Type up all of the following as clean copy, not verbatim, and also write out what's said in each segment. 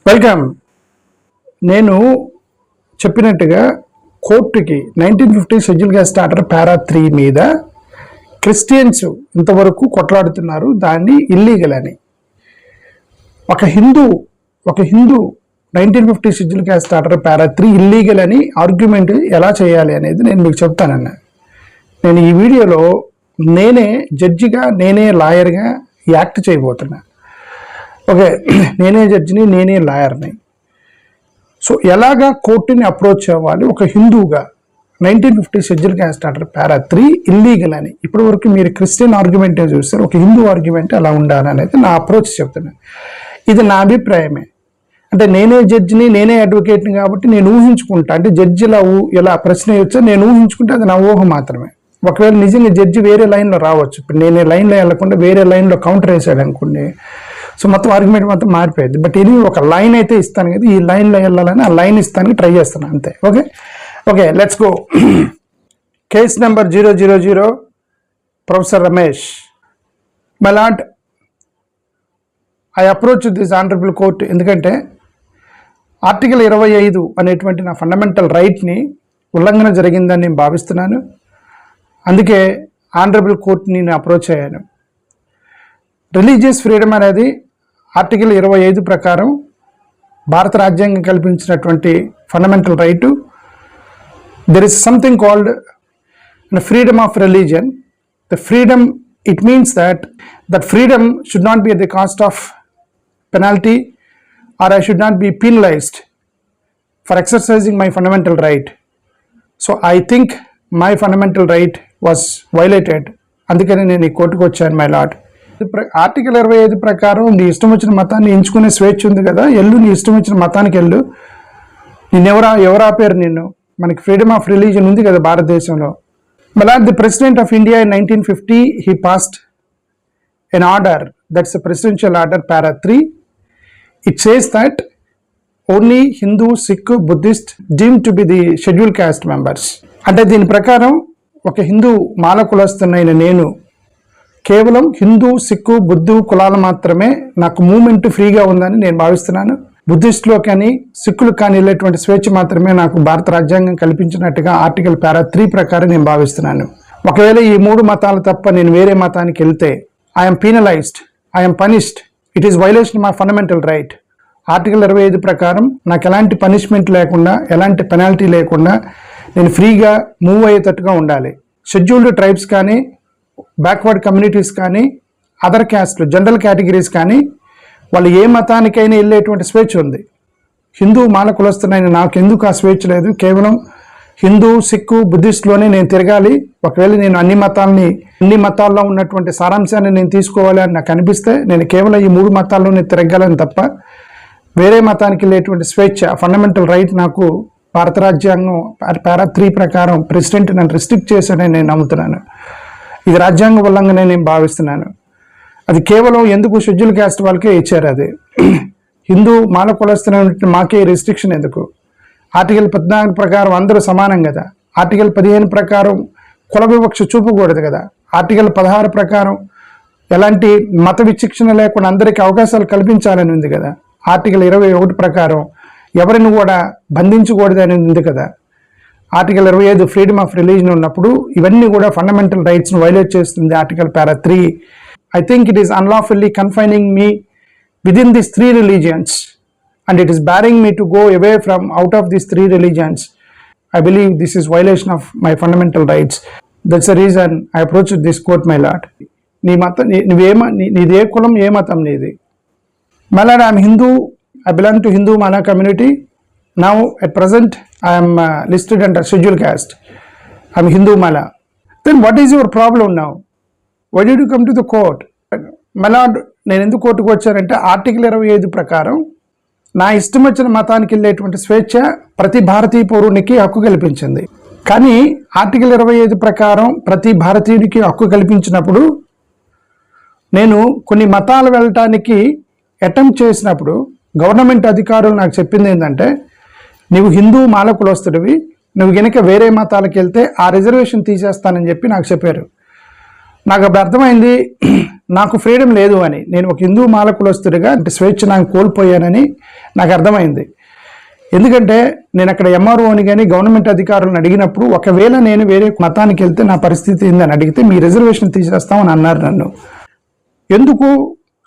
Welcome. నేను చెప్పినట్టుగా కోర్టుకి 1950 షెడ్యూల్ క్యాస్ట్ ఆర్డర్ పారా 3 మీద క్రిస్టియన్స్ ఇంతవరకు కొట్లాడుతున్నారు, దాన్ని ఇల్లీగల్ అని. ఒక Hindu 1950 schedule caste order para 3 illegal అని ఆర్గ్యుమెంట్ ఎలా చేయాలి అనేది నేను మీకు చెప్తానన్నా. నేను ఈ వీడియోలో నేనే జడ్జిగా, నేనే లాయర్గా యాక్ట్ చేయబోతున్నా. ఓకే, నేనే జడ్జిని, నేనే లాయర్ని. సో ఎలాగా కోర్టుని అప్రోచ్ అవ్వాలి ఒక హిందూగా 1950 schedule caste order para 3 illegal అని. ఇప్పటి వరకు మీరు క్రిస్టియన్ ఆర్గ్యుమెంటే చూస్తారు, ఒక హిందూ ఆర్గ్యుమెంట్ ఎలా ఉండాలి అనేది నా అప్రోచ్ చెప్తున్నాను. ఇది నా అభిప్రాయమే. అంటే నేనే జడ్జిని, నేనే అడ్వకేట్ని కాబట్టి నేను ఊహించుకుంటా. అంటే జడ్జి ఇలా ప్రశ్న వేయొచ్చా, నేను ఊహించుకుంటే అది నా ఊహ మాత్రమే. ఒకవేళ నిజంగా జడ్జి వేరే లైన్లో రావచ్చు. ఇప్పుడు నేనే లైన్లో వెళ్ళకుండా వేరే లైన్లో కౌంటర్ వేసాడు అనుకోండి, సో మొత్తం ఆర్గ్యుమెంట్ మొత్తం మారిపోయింది. బట్ ఇది ఒక లైన్ అయితే ఇస్తాను కదా, ఈ లైన్లో వెళ్ళాలని ఆ లైన్ ఇస్తానికి ట్రై చేస్తాను అంతే. Okay, let's go. Case number 000 professor Ramesh. My lord, I approach this honourable court ఎందుకంటే ఆర్టికల్ 25 అనేటువంటి నా ఫండమెంటల్ రైట్ని ఉల్లంఘన జరిగిందని నేను భావిస్తున్నాను. అందుకే ఆనరబుల్ కోర్ట్ని నేను అప్రోచ్ అయ్యాను. రిలీజియస్ ఫ్రీడమ్ అనేది ఆర్టికల్ 25 ప్రకారం భారత రాజ్యాంగం కల్పించినటువంటి fundamental right. There is something called freedom of religion. The freedom, it means that freedom should not be at the cost of penalty, or I should not be penalized for exercising my fundamental right. So I think my fundamental right was violated. అందుకని నేను ఈ కోర్టుకు వచ్చాను my lord. Article 25 ప్రకారం నీ ఇష్టం వచ్చిన మతాన్ని ఎంచుకునే స్వేచ్ఛ ఉంది కదా, ఎల్లు, నీ ఇష్టం వచ్చిన మతానికి వెళ్ళు. ఎవరు ఆపారు నిన్ను? మనకి ఫ్రీడమ్ ఆఫ్ రిలీజియన్ ఉంది కదా భారతదేశంలో. My lord, the president of India in 1950 he passed an order, that's a presidential order para 3. It says that only Hindu, Sikh, Buddhist deemed to be the scheduled caste members. అంటే దీని ప్రకారం ఒక హిందూ మాల కులస్తున్నైన నేను కేవలం హిందూ, సిక్కు, బుద్ధు కులాలు మాత్రమే నాకు మూమెంట్ ఫ్రీగా ఉందని నేను భావిస్తున్నాను. బుద్ధిస్టులో కానీ సిక్కులకు కానీ వెళ్ళేటువంటి స్వేచ్ఛ మాత్రమే నాకు భారత రాజ్యాంగం కల్పించినట్టుగా ఆర్టికల్ పారా 3 ప్రకారం నేను భావిస్తున్నాను. ఒకవేళ ఈ 3 మతాలు తప్ప నేను వేరే మతానికి వెళ్తే I'm penalised, I'm punished. It is violation of my fundamental right. Article 25 ప్రకారం నాకు ఎలాంటి పనిష్మెంట్ లేకుండా, ఎలాంటి పెనాల్టీ లేకుండా నేను ఫ్రీగా మూవ్ అయ్యేటట్టుగా ఉండాలి. షెడ్యూల్డ్ ట్రైబ్స్ కానీ, బ్యాక్వర్డ్ కమ్యూనిటీస్ కానీ, అదర్ క్యాస్ట్లు, జనరల్ కేటగిరీస్ కానీ వాళ్ళు ఏ మతానికైనా వెళ్ళేటువంటి స్వేచ్ఛ ఉంది. హిందూ మాల కులస్తున్నైన నాకు ఎందుకు ఆ స్వేచ్ఛ లేదు? కేవలం హిందూ, సిక్కు, బుద్ధిస్ట్లోనే నేను తిరగాలి. ఒకవేళ నేను అన్ని మతాల్లో ఉన్నటువంటి సారాంశాన్ని నేను తీసుకోవాలి అని నాకు అనిపిస్తే నేను కేవలం ఈ 3 మతాల్లోనే తిరగాలని తప్ప వేరే మతానికి వెళ్ళేటువంటి స్వేచ్ఛ, ఫండమెంటల్ రైట్ నాకు భారత రాజ్యాంగం పారా 3 ప్రకారం ప్రెసిడెంట్ నన్ను రిస్ట్రిక్ట్ చేశాడని నేను నమ్ముతున్నాను. ఇది రాజ్యాంగ ఉల్లంఘన నేను భావిస్తున్నాను. అది కేవలం ఎందుకు షెడ్యూల్ క్యాస్ట్ వాళ్ళకే ఇచ్చారు. అది హిందూ మాల కులస్తున్న మాకే రిస్ట్రిక్షన్ ఎందుకు? ఆర్టికల్ 14 ప్రకారం అందరూ సమానం కదా. ఆర్టికల్ 15 ప్రకారం కుల వివక్ష చూపకూడదు కదా. ఆర్టికల్ 16 ప్రకారం ఎలాంటి మత విచక్షణ లేకుండా అందరికీ అవకాశాలు కల్పించాలని ఉంది కదా. ఆర్టికల్ 21 ప్రకారం ఎవరిని కూడా బంధించకూడదని ఉంది కదా. ఆర్టికల్ 25 ఫ్రీడమ్ ఆఫ్ రిలీజన్ ఉన్నప్పుడు ఇవన్నీ కూడా ఫండమెంటల్ రైట్స్ను వైలేట్ చేస్తుంది article para 3. I think it is unlawfully confining me within this 3 religions and it is barring me to go away from out of these 3 religions. I believe this is violation of my fundamental rights. That's the reason I approached this court, my lord. నీ మతం, నీది ఏ కులం, ఏ మతం నీది? My lord, I am Hindu. I belong to Hindu Mala community. Now at present I am listed under scheduled caste. I am Hindu Mala. Then what is your problem now? Why did you come to the court? My lord, నేను ఎందుకు కోర్టుకు వచ్చానంటే article 25 ప్రకారం నా ఇష్టం వచ్చిన మతానికి వెళ్ళేటువంటి స్వేచ్ఛ ప్రతి భారతీయ పౌరునికి హక్కు కల్పించింది. కానీ ఆర్టికల్ 25 ప్రకారం ప్రతి భారతీయుడికి హక్కు కల్పించినప్పుడు నేను కొన్ని మతాలు వెళ్ళటానికి అటెంప్ట్ చేసినప్పుడు గవర్నమెంట్ అధికారులు నాకు చెప్పింది ఏంటంటే, నువ్వు హిందూ మాల కులస్తుడివి, నువ్వు గనక వేరే మతాలకు వెళ్తే ఆ రిజర్వేషన్ తీసేస్తానని చెప్పి నాకు చెప్పారు. నాకు అప్పుడు అర్థమైంది, నాకు ఫ్రీడమ్ లేదు అని, నేను ఒక హిందూ మాల కులస్తుడిగా అంటే స్వేచ్ఛ నాకు కోల్పోయానని నాకు అర్థమైంది. ఎందుకంటే నేను అక్కడ ఎంఆర్ఓని కానీ గవర్నమెంట్ అధికారులను అడిగినప్పుడు ఒకవేళ నేను వేరే మతానికి వెళ్తే నా పరిస్థితి ఏందని అడిగితే మీ రిజర్వేషన్ తీసేస్తామని అన్నారు నన్ను. ఎందుకు?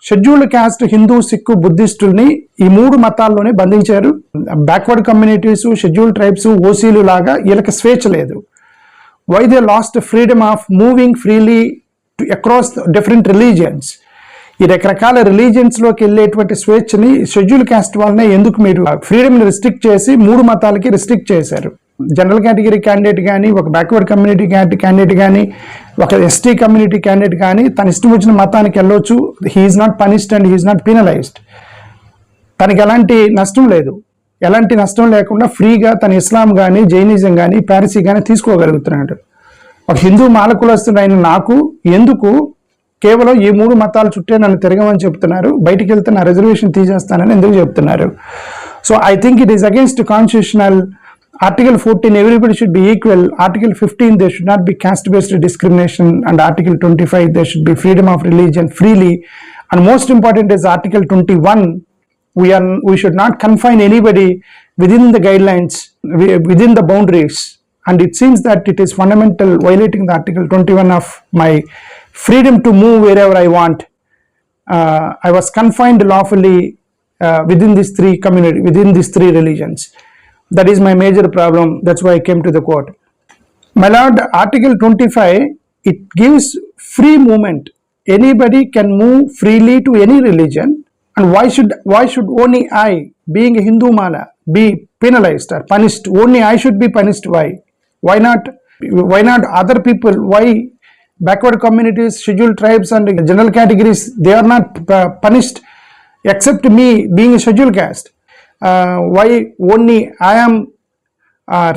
షెడ్యూల్డ్ క్యాస్ట్ హిందూ, సిక్కు, బుద్ధిస్టుల్ని ఈ 3 మతాల్లోనే బంధించారు. బ్యాక్వర్డ్ కమ్యూనిటీస్, షెడ్యూల్ ట్రైబ్స్, ఓసీలు లాగా వీళ్ళకి స్వేచ్ఛ లేదు. Why they lost freedom of moving freely across different religions? ఈ రకరకాల రిలీజియన్స్లోకి వెళ్ళేటువంటి స్వేచ్ఛని షెడ్యూల్ క్యాస్ట్ వల్లనే ఎందుకు మీరు ఫ్రీడమ్ని రిస్ట్రిక్ట్ చేసి 3 మతాలకి రిస్ట్రిక్ట్ చేశారు? జనరల్ కేటగిరీ క్యాండిడేట్ కానీ, ఒక బ్యాక్వర్డ్ కమ్యూనిటీ క్యాండిడేట్ కానీ, ఒక ఎస్టీ కమ్యూనిటీ క్యాండిడేట్ కానీ తన ఇష్టం వచ్చిన మతానికి వెళ్ళొచ్చు. He's not punished and he's not penalised. తనకి ఎలాంటి నష్టం లేదు. ఎలాంటి నష్టం లేకుండా ఫ్రీగా తన ఇస్లాం కానీ, జైనిజం కానీ, పారసీ కానీ తీసుకోగలుగుతున్నాడు. ఒక హిందూ మాల కులస్తుడైన నాకు ఎందుకు కేవలం ఈ 3 మతాల చుట్టే నన్ను తిరగమని చెప్తున్నారు? బయటికి వెళ్తే నా రిజర్వేషన్ తీసేస్తానని ఎందుకు చెప్తున్నారు? So I think it is against constitutional. Article 14, everybody should be equal. Article 15, there should not be caste-based discrimination. And Article 25, there should be freedom of religion freely. And most important is Article 21. We should not confine anybody within the guidelines, within the boundaries. And it seems that it is fundamental, violating the Article 21 of my freedom to move wherever I want. I was confined lawfully within these 3 communities, within these 3 religions. That is my major problem. That's why I came to the court. My lord, Article 25, it gives free movement. Anybody can move freely to any religion. And why should only I, being a Hindu mala, be penalized or punished? Only I should be punished. Why? Why not other people? Why backward communities, scheduled tribes and general categories, they are not punished except me being a scheduled caste? Why only I am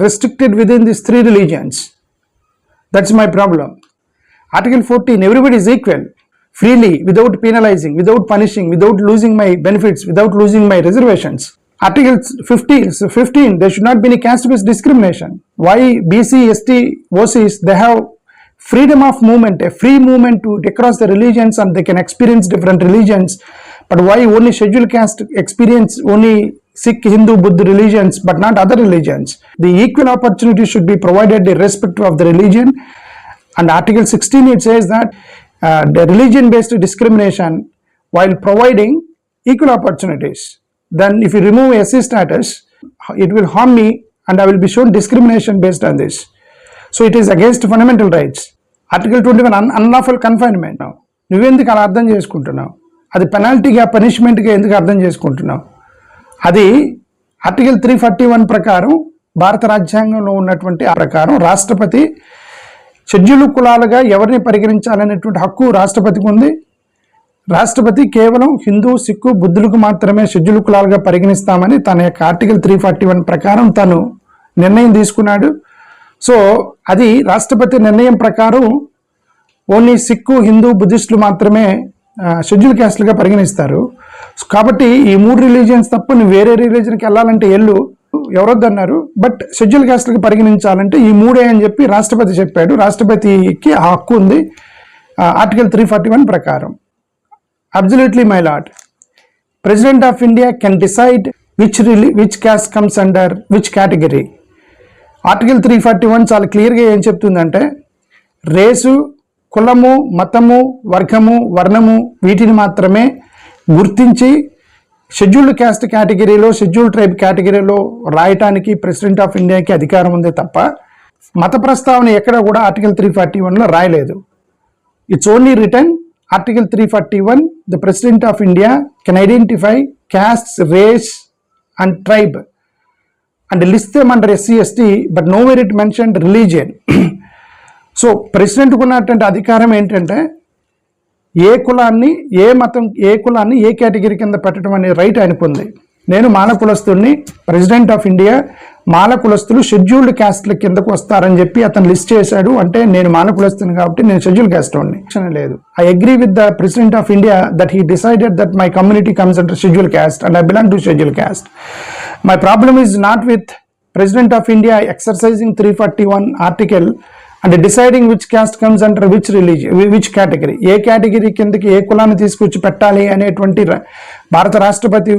restricted within these 3 religions? That's my problem. Article 14, everybody is equal, freely, without penalizing, without punishing, without losing my benefits, without losing my reservations. Article 15, there should not be any caste-based discrimination. Why BC, ST, OCs, they have freedom of movement, a free movement to across the religions, and they can experience different religions. But why only scheduled caste experience only Sikh, Hindu, Buddha religions, but not other religions? The equal opportunity should be provided irrespective of the religion. And Article 16, it says that the religion-based discrimination while providing equal opportunities. Then if you remove SC status, it will harm me and I will be shown discrimination based on this. So it is against fundamental rights. Article 21, unlawful confinement. నువ్వెందుకు అలా అర్థం చేసుకుంటున్నావు? అది పెనాల్టీగా, పనిష్మెంట్గా ఎందుకు అర్థం చేసుకుంటున్నావు? అది article 341 ప్రకారం, భారత రాజ్యాంగంలో ఉన్నటువంటి ఆ ప్రకారం రాష్ట్రపతి షెడ్యూల్ కులాలుగా ఎవరిని పరిగణించాలనేటువంటి హక్కు రాష్ట్రపతికి ఉంది. రాష్ట్రపతి కేవలం హిందూ, సిక్కు, బుద్ధులకు మాత్రమే షెడ్యూల్ కులాలుగా పరిగణిస్తామని తన యొక్క ఆర్టికల్ 341 ప్రకారం తను నిర్ణయం తీసుకున్నాడు. సో అది రాష్ట్రపతి నిర్ణయం ప్రకారం ఓన్లీ సిక్కు, హిందూ, బుద్ధిస్టులు మాత్రమే షెడ్యూల్ క్యాస్ట్లుగా పరిగణిస్తారు. కాబట్టి ఈ 3 రిలీజియన్స్ తప్ప నువ్వు వేరే రిలీజన్కి వెళ్ళాలంటే ఎవరొద్దన్నారు. బట్ షెడ్యూల్ క్యాస్ట్లుగా పరిగణించాలంటే ఈ 3 అని చెప్పి రాష్ట్రపతి చెప్పాడు. రాష్ట్రపతికి ఆ హక్కు ఉంది ఆర్టికల్ 341 ప్రకారం. Absolutely my lord, president of India can decide which caste comes under which category. Article 341 చాలా క్లియర్గా ఏం చెప్తుందంటే, రేసు, కులము, మతము, వర్గము, వర్ణము వీటిని మాత్రమే గుర్తించి షెడ్యూల్డ్ క్యాస్ట్ కేటగిరీలో, షెడ్యూల్డ్ ట్రైబ్ కేటగిరీలో రాయటానికి ప్రెసిడెంట్ ఆఫ్ ఇండియాకి అధికారం ఉంది తప్ప మత ప్రస్తావన ఎక్కడ కూడా ఆర్టికల్ 341లో రాయలేదు. It's only return article 341, the president of India can identify casts, race and tribe and list them under SC, ST, but nowhere it mentioned religion. So president ఉన్నటువంటి అధికారం ఏంటంటే ఏ కులాన్ని, ఏ మతం, ఏ కులాన్ని ఏ కేటగిరీ కింద పెట్టడం అనే రైట్ ఆయనకు ఉంది. నేను మాల కులస్తుడిని, ప్రెసిడెంట్ ఆఫ్ ఇండియా మాల కులస్తులు షెడ్యూల్డ్ క్యాస్ట్ల కిందకు వస్తారని చెప్పి అతను లిస్ట్ చేశాడు. అంటే నేను మాల కులస్తుని కాబట్టి నేను షెడ్యూల్ క్యాస్ట్ వాడిని లేదు. I agree with the president of India that he decided that my community comes under schedule caste and I belong to schedule caste. My problem is not with president of India exercising 341 article అంటే deciding which caste comes under which religion, which category, A category కిందకి ఏ కులాన్ని తీసుకొచ్చి పెట్టాలి అనేటువంటి భారత రాష్ట్రపతి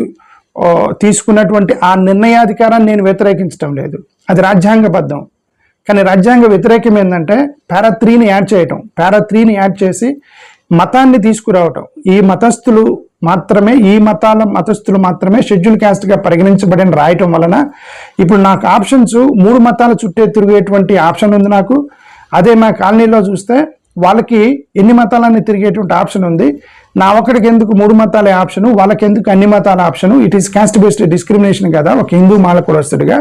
తీసుకున్నటువంటి ఆ నిర్ణయాధికారాన్ని నేను వ్యతిరేకించడం లేదు, అది రాజ్యాంగబద్ధం. కానీ రాజ్యాంగ వ్యతిరేకం ఏంటంటే పారా 3ని యాడ్ చేయటం, పారా 3ని యాడ్ చేసి మతాన్ని తీసుకురావటం. ఈ మతస్థులు మాత్రమే, ఈ మతస్థులు మాత్రమే షెడ్యూల్ క్యాస్ట్గా పరిగణించబడిన రాయటం వలన ఇప్పుడు నాకు ఆప్షన్స్ 3 మతాల చుట్టే తిరిగేటువంటి ఆప్షన్ ఉంది నాకు. అదే మా కాలనీలో చూస్తే వాళ్ళకి ఎన్ని మతాలన్నీ తిరిగేటువంటి ఆప్షన్ ఉంది. నా ఒక్కడికి ఎందుకు 3 మతాల ఆప్షను, వాళ్ళకి ఎందుకు అన్ని మతాల option? It is caste based discrimination కదా ఒక హిందూ మాల కులస్తుడిగా.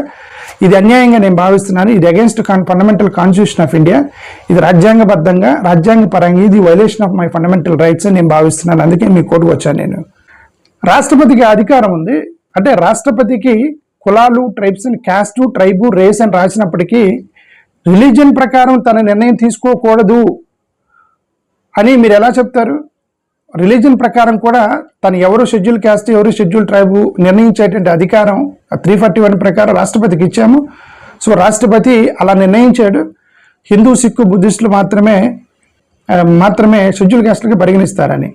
ఇది అన్యాయంగా నేను భావిస్తున్నాను. ఇది against fundamental constitution of India. ఇది రాజ్యాంగబద్ధంగా, రాజ్యాంగపరంగా ఇది violation of my fundamental rights అని నేను భావిస్తున్నాను. అందుకే మీ కోర్టుకు వచ్చాను నేను. రాష్ట్రపతికి అధికారం ఉంది అంటే రాష్ట్రపతికి కులాలు, ట్రైబ్స్, క్యాస్ట్, ట్రైబు, రేస్ అని రాసినప్పటికీ రిలీజియన్ ప్రకారం తన నిర్ణయం తీసుకోకూడదు అని మీరు ఎలా చెప్తారు? రిలీజియన్ ప్రకారం కూడా తను ఎవరు షెడ్యూల్ క్యాస్ట్, ఎవరు షెడ్యూల్ ట్రైబు నిర్ణయించేటువంటి అధికారం 341 ప్రకారం రాష్ట్రపతికి ఇచ్చాము. సో రాష్ట్రపతి అలా నిర్ణయించాడు. హిందూ, సిక్కు, బుద్ధిస్టులు మాత్రమే షెడ్యూల్ క్యాస్ట్లకి పరిగణిస్తారని.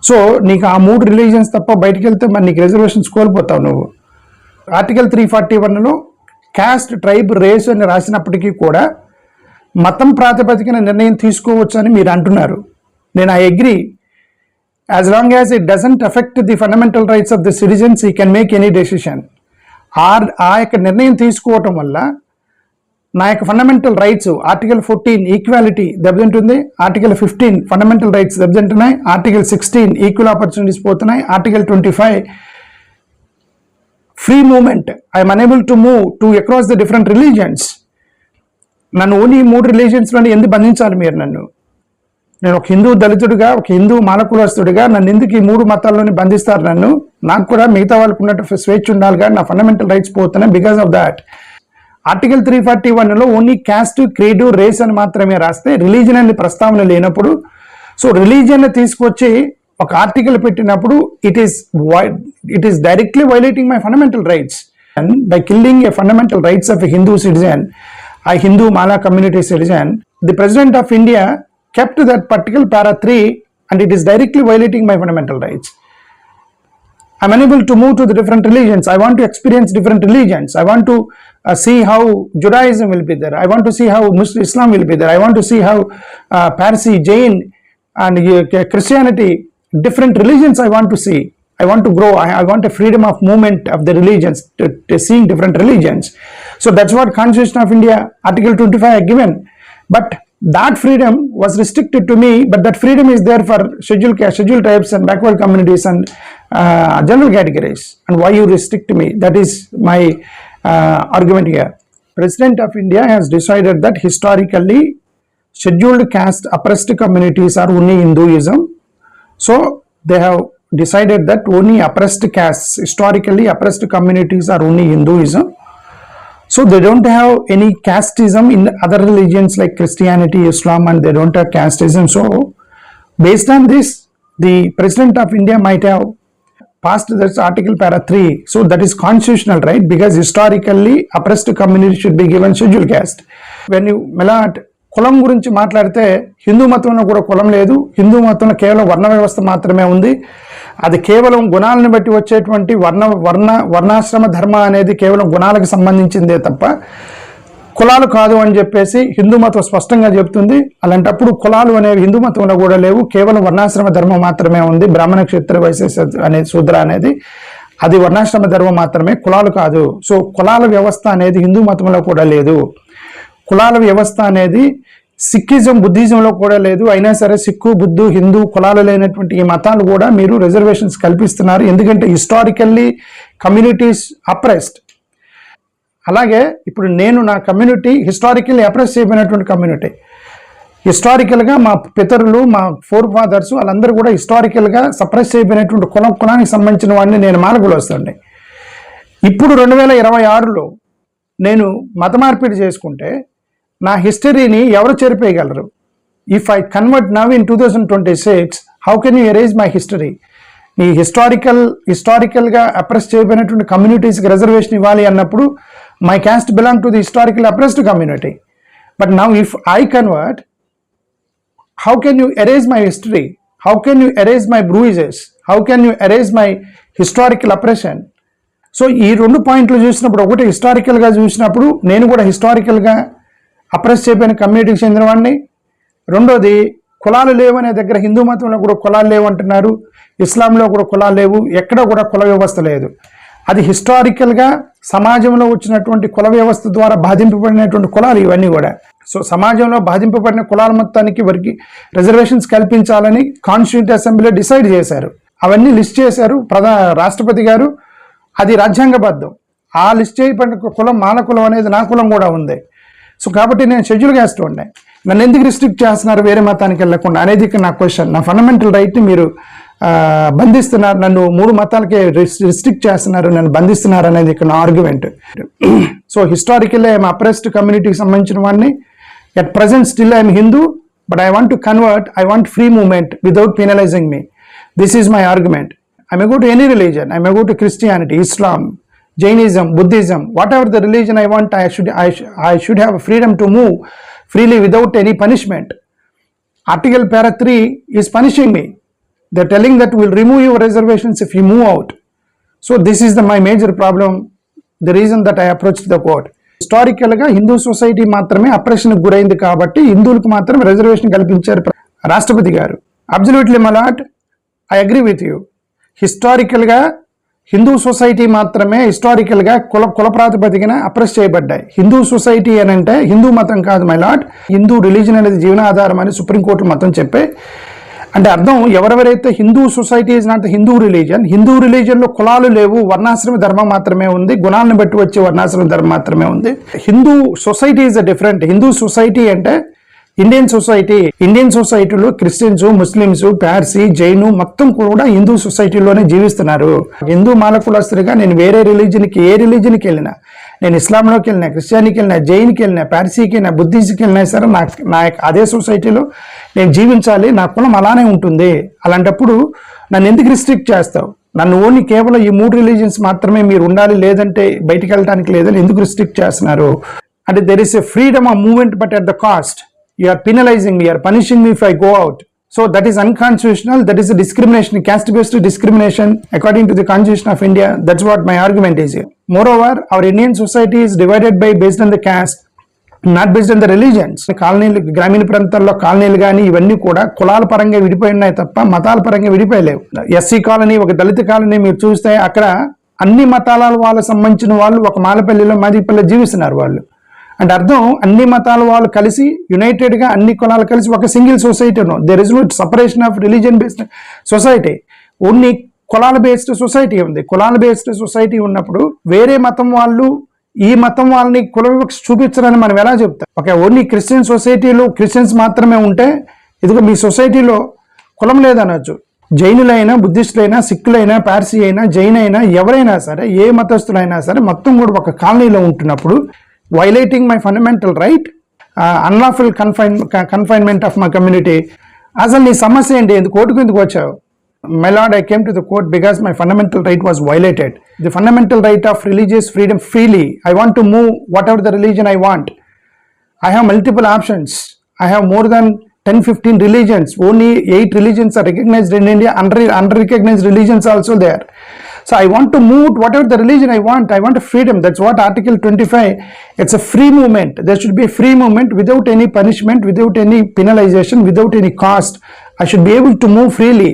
సో నీకు ఆ 3 రిలీజియన్స్ తప్ప బయటికి వెళ్తే మరి నీకు రిజర్వేషన్స్ కోల్పోతావు నువ్వు. ఆర్టికల్ 341లో క్యాస్ట్, ట్రైబ్, రేస్ అని రాసినప్పటికీ కూడా మతం ప్రాతిపదికన నిర్ణయం తీసుకోవచ్చు అని మీరు అంటున్నారు. నేను I agree. As long as it doesn't affect the fundamental rights of the citizens, he can make any decision. ఆ యొక్క నిర్ణయం తీసుకోవటం వల్ల నా యొక్క ఫండమెంటల్ రైట్స్ ఆర్టికల్ 14 ఈక్వాలిటీ దెబ్బతింటుంది, ఆర్టికల్ 15 ఫండమెంటల్ రైట్స్ దెబ్బతింటున్నాయి, ఆర్టికల్ 16 ఈక్వల్ ఆపర్చునిటీస్ పోతున్నాయి, article 25 free movement, I'm unable to move to across the different religions. నన్ను ఓన్లీ 3 రిలీజియన్స్లోనే ఎందుకు బంధించాలి మీరు నన్ను? నేను ఒక హిందూ దళితుడిగా, ఒక హిందూ మాలకులస్తుడిగా నన్ను ఎందుకు ఈ 3 మతాల్లోనే బంధిస్తారు నన్ను? నాకు కూడా మిగతా వాళ్ళకు ఉన్నట్టు స్వేచ్ఛ ఉండాలి కానీ నా ఫండమెంటల్ రైట్స్ పోతున్నాయి బికాస్ ఆఫ్ దాట్. ఆర్టికల్ 341లో ఓన్లీ క్యాస్ట్, క్రీడు, రేస్ అని మాత్రమే రాస్తే రిలీజన్ అనే ప్రస్తావన లేనప్పుడు, సో రిలీజియన్ తీసుకొచ్చి ఒక ఆర్టికల్ పెట్టినప్పుడు it is directly violating my fundamental rights and by killing a fundamental rights of a Hindu citizen, ఆ హిందూ మాలా community citizen. The president of India kept that particular para 3 and it is directly violating my fundamental rights. I'm unable to move to the different religions. I want to experience different religions. I want to see how Judaism will be there. I want to see how Muslim Islam will be there. I want to see how Parsi, Jain and Christianity, different religions I want to see. I want to grow. I want a freedom of movement of the religions, to seeing different religions. So that's what Constitution of India, Article 25 are given. But that freedom was restricted to me, but that freedom is there for scheduled tribes and backward communities and general categories. And why you restrict me? That is my argument here. President of India has decided that historically scheduled caste oppressed communities are only Hinduism. So they have decided that only oppressed castes, historically oppressed communities are only Hinduism. So they don't have any casteism in other religions like Christianity, Islam, and they don't have casteism. So based on this, the President of India might have passed this article para 3. So that is constitutional, right? Because historically oppressed community should be given scheduled caste. When you కులం గురించి మాట్లాడితే హిందూ మతంలో కూడా కులం లేదు. హిందూ మతంలో కేవలం వర్ణ వ్యవస్థ మాత్రమే ఉంది. అది కేవలం గుణాలను బట్టి వచ్చేటువంటి వర్ణాశ్రమ ధర్మ అనేది కేవలం గుణాలకు సంబంధించిందే తప్ప కులాలు కాదు అని చెప్పేసి హిందూ మతం స్పష్టంగా చెప్తుంది. అలాంటప్పుడు కులాలు అనేవి హిందూ మతంలో కూడా లేవు, కేవలం వర్ణాశ్రమ ధర్మం మాత్రమే ఉంది. బ్రాహ్మణ, క్షత్రియ, వైశ్య అనేది శూద్ర అనేది అది వర్ణాశ్రమ ధర్మం మాత్రమే, కులాలు కాదు. సో కులాల వ్యవస్థ అనేది హిందూ మతంలో కూడా లేదు. కులాల వ్యవస్థ అనేది సిక్కిజం, బుద్ధిజంలో కూడా లేదు. అయినా సరే సిక్కు, బుద్ధు, హిందూ కులాలు లేనటువంటి ఈ మతాలు కూడా మీరు రిజర్వేషన్స్ కల్పిస్తున్నారు. ఎందుకంటే హిస్టారికల్లీ కమ్యూనిటీస్ అప్రెస్డ్. అలాగే ఇప్పుడు నేను నా కమ్యూనిటీ హిస్టారికల్లీ అప్రెస్ చేయబడినటువంటి కమ్యూనిటీ. హిస్టారికల్గా మా పితరులు, మా ఫోర్ ఫాదర్స్ వాళ్ళందరూ కూడా హిస్టారికల్గా సప్రెస్ చేయబడినటువంటి కులానికి సంబంధించిన వాడిని నేను మానగొలుస్తాండి. ఇప్పుడు 2026లో నేను మత మార్పిడి చేసుకుంటే నా హిస్టరీని ఎవరు చెరిపేయగలరు? If I convert now in 2026, how can you erase my history? నీ హిస్టారికల్గా అప్రెస్ చేయబడినటువంటి కమ్యూనిటీస్కి రిజర్వేషన్ ఇవ్వాలి అన్నప్పుడు my caste belong to the historical oppressed community. But now if I convert, how can you erase my history? How can you erase my bruises? How can you erase my historical oppression? So ఈ రెండు పాయింట్లు చూసినప్పుడు, ఒకటి హిస్టారికల్గా చూసినప్పుడు నేను కూడా హిస్టారికల్గా oppress చేయబడిన కమ్యూనిటీకి చెందిన వాడిని. రెండోది, కులాలు లేవనే దగ్గర హిందూ మతంలో కూడా కులాలు లేవు అంటున్నారు, ఇస్లాంలో కూడా కులాలు లేవు, ఎక్కడ కూడా కుల వ్యవస్థ లేదు. అది హిస్టారికల్గా సమాజంలో వచ్చినటువంటి కుల వ్యవస్థ ద్వారా బాధింపబడినటువంటి కులాలు ఇవన్నీ కూడా. సో సమాజంలో బాధింపబడిన కులాల మొత్తానికి వారికి రిజర్వేషన్స్ కల్పించాలని కాన్స్టిట్యూంట్ అసెంబ్లీ డిసైడ్ చేశారు. అవన్నీ లిస్ట్ చేశారు రాష్ట్రపతి గారు. అది రాజ్యాంగబద్ధం. ఆ లిస్ట్ చేయబడిన కులం మాల కులం అనేది నా కులం కూడా ఉంది. సో కాబట్టి నేను షెడ్యూల్ క్యాస్ట్ ఉండే, నన్ను ఎందుకు రిస్ట్రిక్ట్ చేస్తున్నారు వేరే మతానికి వెళ్ళకుండా అనేది నా క్వశ్చన్. నా ఫండమెంటల్ రైట్ని మీరు బంధిస్తున్నారు, నన్ను 3 మతాలకే రిస్ట్రిక్ట్ చేస్తున్నారు, నన్ను బంధిస్తున్నారు అనేది ఇక్కడ నా argument. So historically I'm oppressed కమ్యూనిటీకి సంబంధించిన వాడిని. At present still I'm Hindu, but I want to convert. I want free movement without penalising me. This is my argument. I may go to any religion. I may go to Christianity, Islam, Jainism, Buddhism, whatever the religion I want. I should have freedom to move freely without any punishment. Article para 3 is punishing me. They're telling that we'll remove your reservations if you move out. So this is my major problem. The reason that I approached the court. హిస్టారికల్గా Hindu society మాత్రమే అప్రెషన్కి గురైంది కాబట్టి హిందువులకు మాత్రం reservation కల్పించారు రాష్ట్రపతి గారు. Absolutely my lord, I agree with you. హిస్టారికల్గా హిందూ సొసైటీ మాత్రమే హిస్టారికల్గా కుల ప్రాతిపదికన అప్రెస్ చేయబడ్డాయి. హిందూ సొసైటీ అని అంటే హిందూ మతం కాదు మై లార్డ్. హిందూ రిలీజన్ అనేది జీవనాధారం అని సుప్రీంకోర్టు మతం చెప్పే. అంటే అర్థం, ఎవరెవరైతే Hindu society is not Hindu religion, Hindu రిలీజన్లో కులాలు లేవు, వర్ణాశ్రమ ధర్మం మాత్రమే ఉంది, గుణాలను బట్టి వచ్చే వర్ణాశ్రమ ధర్మం మాత్రమే ఉంది. Hindu society is a different. Hindu society అంటే ఇండియన్ సొసైటీలో క్రిస్టియన్స్, ముస్లిమ్స్, పార్సీ, జైను మొత్తం కూడా హిందూ సొసైటీలోనే జీవిస్తున్నారు. హిందూ మాల కులస్తుడిగా నేను వేరే ఏ రిలీజన్కి వెళ్ళినా, నేను ఇస్లాంలోకి వెళ్ళినా, క్రిస్టియానికి వెళ్ళినా, జైన్కి వెళ్ళినా, పార్సీకి వెళ్ళినా, బుద్ధిస్ట్కి వెళ్ళినా సరే నా అదే సొసైటీలో నేను జీవించాలి. నా కులం అలానే ఉంటుంది. అలాంటప్పుడు నన్ను ఎందుకు రిస్ట్రిక్ట్ చేస్తావు? నన్ను ఓన్లీ కేవలం ఈ 3 రిలీజన్స్ మాత్రమే మీరు ఉండాలి, లేదంటే బయటికి వెళ్ళడానికి లేదని ఎందుకు రిస్ట్రిక్ట్ చేస్తున్నారు? అంటే there is a freedom of movement, but at the cost. You are penalizing me, you are punishing me if I go out. So that is unconstitutional. That is a discrimination, caste-based discrimination according to the Constitution of India. That's what my argument is here. Moreover, our Indian society is divided based on the caste, not based on the religions. కాలనీలు, గ్రామీణ ప్రాంతాల్లో కాలనీలు కానీ ఇవన్నీ కూడా కులాల పరంగా విడిపోయి ఉన్నాయి తప్ప మతాల పరంగా విడిపోయలేవు. ఎస్సీ కాలనీ, ఒక దళిత కాలనీ మీరు చూస్తే అక్కడ అన్ని మతాల వాళ్ళకి సంబంధించిన వాళ్ళు ఒక మాలపల్లిలో, మాదిపల్లిలో జీవిస్తున్నారు వాళ్ళు. అంటే అర్థం, అన్ని మతాల వాళ్ళు కలిసి యునైటెడ్గా అన్ని కులాలు కలిసి ఒక సింగిల్ సొసైటీ ఉన్నాం. There is no separation of religion based society. Only కులాల బేస్డ్ సొసైటీ ఉంది. కులాల బేస్డ్ సొసైటీ ఉన్నప్పుడు వేరే మతం వాళ్ళు ఈ మతం వాళ్ళని కుల వివక్ష చూపించరని మనం ఎలా చెప్తాం? ఓకే, ఓన్లీ క్రిస్టియన్ సొసైటీలో క్రిస్టియన్స్ మాత్రమే ఉంటే ఇదిగో మీ సొసైటీలో కులం లేదనొచ్చు. జైనులైనా, బుద్ధిస్టులైనా, సిక్కులైనా, పార్సీ అయినా, జైన్ అయినా, ఎవరైనా సరే, ఏ మతస్థులైనా సరే మొత్తం కూడా ఒక కాలనీలో ఉంటున్నప్పుడు violating my fundamental right, unlawful confinement of my community. అసలు నీ సమస్య ఏంటి? కోర్టుకు ఎందుకు వచ్చావు? My lord, I came to the court because my fundamental right was violated. The fundamental right of religious freedom freely. I want to move whatever the religion I want. I have multiple options. I have more than 10-15 religions. Only 8 religions are recognized in India. Unrecognized religions also there. So I want to move whatever the religion I want. I want a freedom. That's what Article 25, it's a free movement. There should be a free movement without any punishment, without any penalization, without any cost. I should be able to move freely.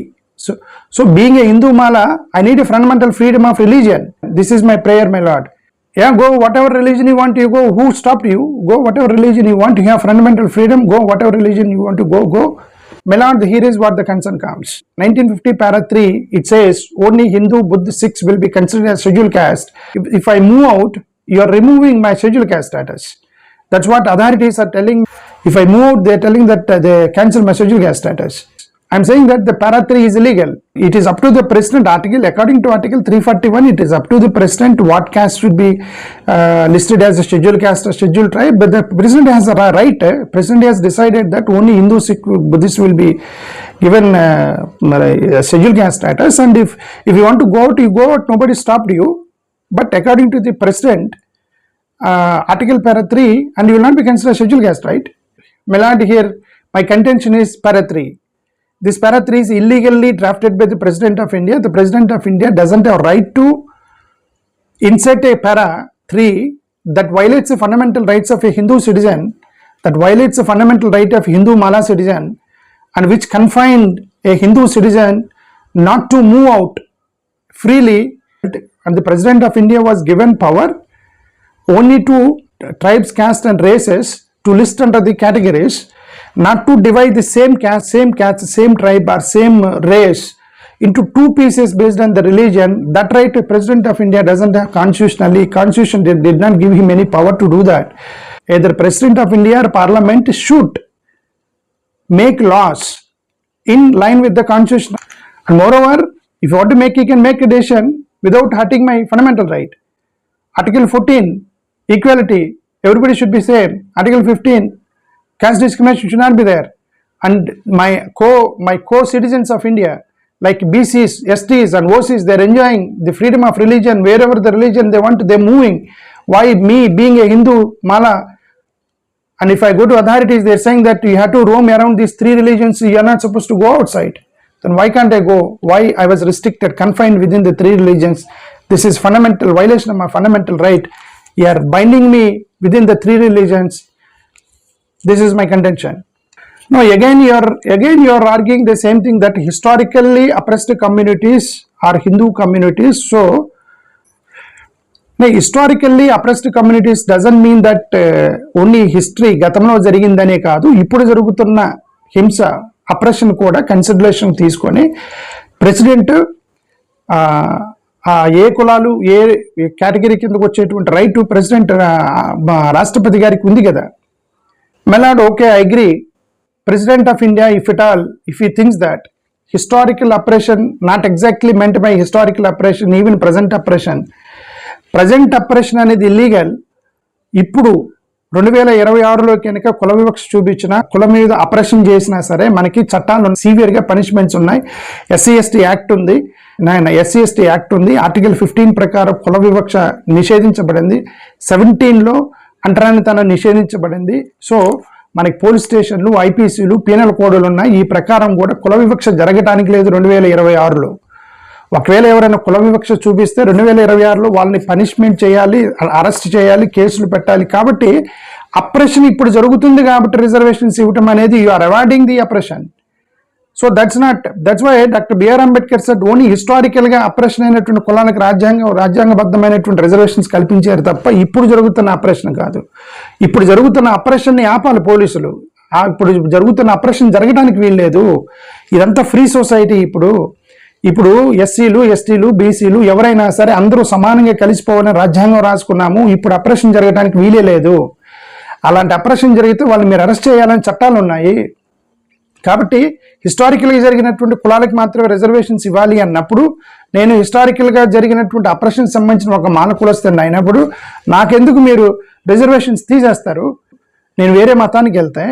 So being a Hindu Mala, I need a fundamental freedom of religion. This is my prayer, my Lord. Yeah, go whatever religion you want, you go. Who stopped you? Go whatever religion you want. You have fundamental freedom. Go whatever religion you want to go. My Lord, here is what the concern comes. 1950 para 3, it says only Hindu, Buddhist, Sikhs will be considered as scheduled caste. If I move out, you are removing my scheduled caste status. That's what authorities are telling. If I move out, they are telling that they cancel my scheduled caste status. I'm saying that the para 3 is illegal. It is up to the president. According to Article 341, it is up to the president what caste should be listed as a scheduled caste or scheduled tribe. But the president has a right. President has decided that only Hindu, Sikh, Buddhist will be given scheduled caste status. And if you want to go out, you go out. Nobody stopped you. But according to the president, Article para 3, and you will not be considered scheduled caste, right? Melad, here my contention is para 3. This para 3 is illegally drafted by the President of India. The President of India doesn't have right to insert a para 3 that violates the fundamental rights of a Hindu citizen, that violates the fundamental right of Hindu Mala citizen, and which confined a Hindu citizen not to move out freely. And the President of India was given power only to tribes, caste and races to list under the categories, not to divide the same caste, same tribe or same race into two pieces based on the religion. That right the President of India doesn't have constitutionally. Constitution did not give him any power to do that. Either President of India or Parliament should make laws in line with the Constitution. And moreover, if you want to make, you can make a decision without hurting my fundamental right. Article 14, equality, everybody should be same. Article 15, caste discrimination should not be there. And my co-citizens of India, like BCs, STs and OCs, they're enjoying the freedom of religion, wherever the religion they want, they're moving. Why me, being a Hindu Mala, and if I go to authorities, they're saying that you have to roam around these three religions, you're not supposed to go outside. Then why can't I go? Why I was restricted, confined within the three religions? This is fundamental violation of my fundamental right. You are binding me within the three religions. This is my contention. Now again you are arguing the same thing, that historically oppressed communities are Hindu communities. So historically oppressed communities doesn't mean that only history gatamlo jarigindane kaadu, ippudu jarugutunna himsa oppression కూడా consideration తీసుకొని president ఏ కులాలు ఏ category కిందకు వచ్చేటువంటి right president రాష్ట్రపతి గారికి ఉంది కదా. Milord okay, I agree. President of India if he thinks that historical oppression not exactly meant by historical oppression, even present oppression అనేది ఇల్లీగల్. ఇప్పుడు 2026లో కనుక కుల వివక్ష చూపించిన, కులం మీద అప్రెషన్ చేసినా సరే మనకి చట్టాలు సివియర్గా పనిష్మెంట్స్ ఉన్నాయి. SC/ST యాక్ట్ ఉంది, SC/ST యాక్ట్ ఉంది. ఆర్టికల్ 15 ప్రకారం కుల వివక్ష నిషేధించబడింది. 17లో అంటరానితనం నిషేధించబడింది. సో మనకి పోలీస్ స్టేషన్లు, IPCలు, పీనల్ కోడ్లు ఉన్నాయి. ఈ ప్రకారం కూడా కుల వివక్ష జరగటానికి లేదు 2026లో. ఒకవేళ ఎవరైనా కుల వివక్ష చూపిస్తే 2026లో వాళ్ళని పనిష్మెంట్ చేయాలి, అరెస్ట్ చేయాలి, కేసులు పెట్టాలి. కాబట్టి అప్రెషన్ ఇప్పుడు జరుగుతుంది కాబట్టి రిజర్వేషన్స్ ఇవ్వటం అనేది you are avoiding the oppression. So that's why doctor BR Ambedkar said only హిస్టారికల్గా అప్రెషన్ అయినటువంటి కులాలకు రాజ్యాంగబద్ధమైనటువంటి రిజర్వేషన్స్ కల్పించారు తప్ప ఇప్పుడు జరుగుతున్న అప్రెషన్ కాదు. ఇప్పుడు జరుగుతున్న అప్రెషన్ని ఆపాలి పోలీసులు. ఇప్పుడు జరుగుతున్న అప్రెషన్ జరగడానికి వీల్లేదు. ఇదంతా ఫ్రీ సొసైటీ. ఇప్పుడు SCలు, STలు, BCలు ఎవరైనా సరే అందరూ సమానంగా కలిసిపోవాలని రాజ్యాంగం రాసుకున్నాము. ఇప్పుడు అప్రెషన్ జరగడానికి వీలే లేదు. అలాంటి అప్రెషన్ జరిగితే వాళ్ళు మీరు అరెస్ట్ చేయాలని చట్టాలు ఉన్నాయి. కాబట్టి హిస్టారికల్గా జరిగినటువంటి కులాలకు మాత్రమే రిజర్వేషన్స్ ఇవ్వాలి అన్నప్పుడు, నేను హిస్టారికల్గా జరిగినటువంటి అప్రెషన్కి సంబంధించిన ఒక మాల కులస్తుని అయినప్పుడు నాకెందుకు మీరు రిజర్వేషన్స్ తీసేస్తారు? నేను వేరే మతానికి వెళ్తే,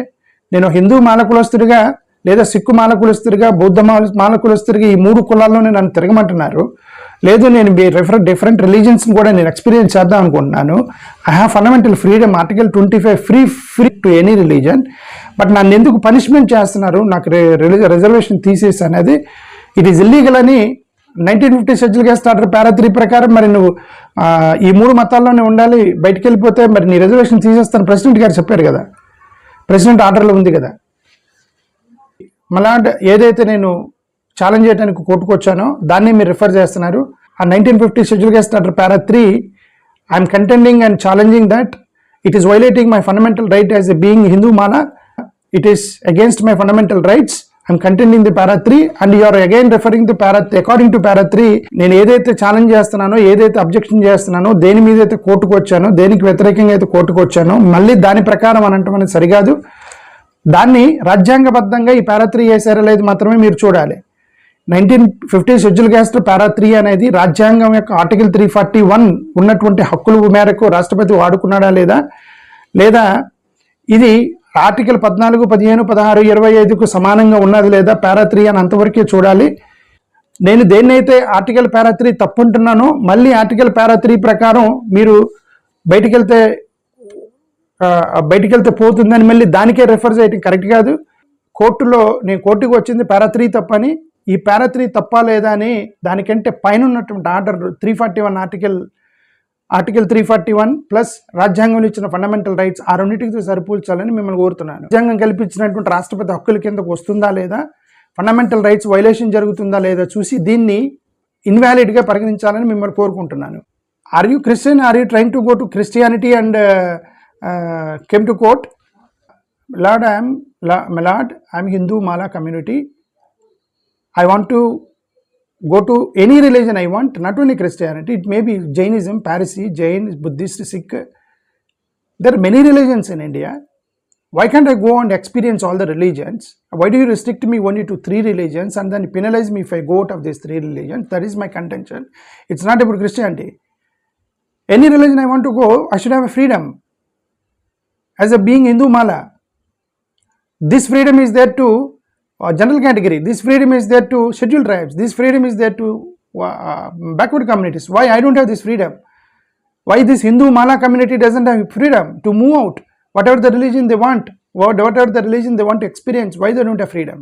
నేను హిందూ మాల కులస్తుడిగా లేదా సిక్కు మాల కులస్తుడిగా, బౌద్ధ మాల కులస్తుడిగా ఈ 3 కులాల్లోనే నన్ను తిరగమంటున్నారు. లేదు, నేను డిఫరెంట్ రిలీజియన్స్ని కూడా నేను ఎక్స్పీరియన్స్ చేద్దాం అనుకుంటున్నాను. I have fundamental freedom, article 25 free to any religion. But నన్ను ఎందుకు పనిష్మెంట్ చేస్తున్నారు? నాకు రిజర్వేషన్ తీసేసి అనేది ఇట్ ఈస్ ఇల్లీగల్ అని 1950 షెడ్యూల్ కాస్ట్ ఆర్డర్ పారా 3 ప్రకారం మరి నువ్వు ఈ 3 మతాల్లోనే ఉండాలి, బయటికి వెళ్ళిపోతే మరి నీ రిజర్వేషన్ తీసేస్తాను ప్రెసిడెంట్ గారు చెప్పారు కదా, ప్రెసిడెంట్ ఆర్డర్లో ఉంది కదా. మళ్ళా ఏదైతే నేను ఛాలెంజ్ చేయడానికి కోర్టుకు వచ్చానో దాన్ని మీరు రిఫర్ చేస్తున్నారు. ఆ 1950 schedule caste order para 3 I'm contending and challenging that it is violating my fundamental right as a being Hindu Mala. It is against my fundamental rights. I'm contending the para 3 and you are again referring the para. According to para 3 నేను ఏదైతే challenge చేస్తున్నానో, ఏదైతే objection చేస్తున్నానో, దేని మీద అయితే కోర్టుకు వచ్చానో, దేనికి వ్యతిరేకంగా అయితే కోర్టుకు వచ్చానో, మళ్ళీ దాని ప్రకారం అనటం అనేది సరికాదు. దాన్ని రాజ్యాంగబద్ధంగా ఈ పారా 3 వేసారా లేదు మాత్రమే మీరు చూడాలి. 1950 షెడ్యూల్ కాస్ట్ పారా 3 అనేది రాజ్యాంగం యొక్క ఆర్టికల్ 341 ఉన్నటువంటి హక్కుల మేరకు రాష్ట్రపతి వాడుకున్నాడా లేదా ఇది ఆర్టికల్ 14, 15, 16, 25కు సమానంగా ఉన్నది లేదా పారా 3 అని అంతవరకే చూడాలి. నేను దేన్నైతే ఆర్టికల్ పారా 3 తప్పుంటున్నానో మళ్ళీ ఆర్టికల్ పారా 3 ప్రకారం మీరు బయటికి వెళ్తే పోతుందని మళ్ళీ దానికే రెఫర్ చేయటం కరెక్ట్ కాదు. కోర్టులో నేను కోర్టుకు వచ్చింది పారా 3 తప్పని, ఈ పారా 3 తప్పా లేదా అని దానికంటే పైన ఉన్నటువంటి ఆర్డర్ 341 ఆర్టికల్ 341 ప్లస్ రాజ్యాంగంలో ఇచ్చిన ఫండమెంటల్ రైట్స్ ఆ రెండింటికి సరిపోల్చాలని మిమ్మల్ని కోరుతున్నాను. రాజ్యాంగం కల్పించినటువంటి రాష్ట్రపతి హక్కుల కిందకు వస్తుందా లేదా, ఫండమెంటల్ రైట్స్ వైలేషన్ జరుగుతుందా లేదా చూసి దీన్ని ఇన్వాలిడ్గా పరిగణించాలని మిమ్మల్ని కోరుకుంటున్నాను. Are you Christian? Are you trying to go to Christianity and came to court? Lord, I am Hindu Mala community. I want to go to any religion I want, not only Christianity. It may be Jainism, Parsi, Jain, Buddhist, Sikh. There are many religions in India. Why can't I go and experience all the religions? Why do you restrict me only to 3 religions and then penalize me if I go out of these 3 religions? That is my contention. It's not about Christianity. Any religion I want to go, I should have a freedom. As a being Hindu Mala, this freedom is there to general category. This freedom is there to scheduled tribes. This freedom is there to backward communities. Why I don't have this freedom? Why this Hindu Mala community doesn't have freedom to move out? Whatever the religion they want, whatever the religion they want to experience, why they don't have freedom?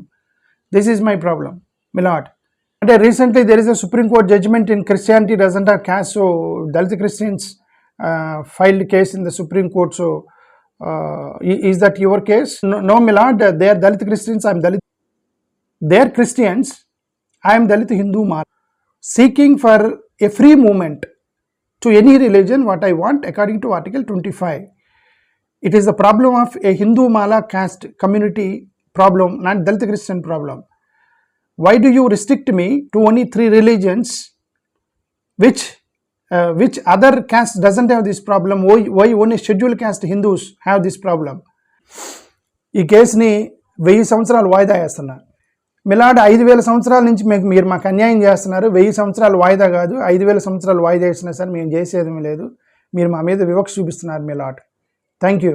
This is my problem, my lord. And recently there is a Supreme Court judgment in Christianity doesn't have caste, so Dalit Christians filed case in the Supreme Court. So is that your case? No, my lord, they are Dalit Christians, I am Dalit. They are Christians, I am Dalit Hindu Mala, seeking for a free movement to any religion what I want according to Article 25. It is the problem of a Hindu Mala caste community problem, not Dalit Christian problem. Why do you restrict me to only 3 religions which other caste doesn't have this problem? Why only scheduled caste Hindus have this problem? ఈ కేసుని 1000 సంవత్సరాలు వాయిదా వేస్తున్నా. My lord 5000 సంవత్సరాల నుంచి మీరు మాకు అన్యాయం చేస్తున్నారు. 1000 సంవత్సరాలు వాయిదా కాదు, 5000 సంవత్సరాలు వాయిదా వేసినా సరే మేము చేసేది లేదు. మీరు మా మీద వివక్ష చూపిస్తున్నారు మిలాడ్. Thank you.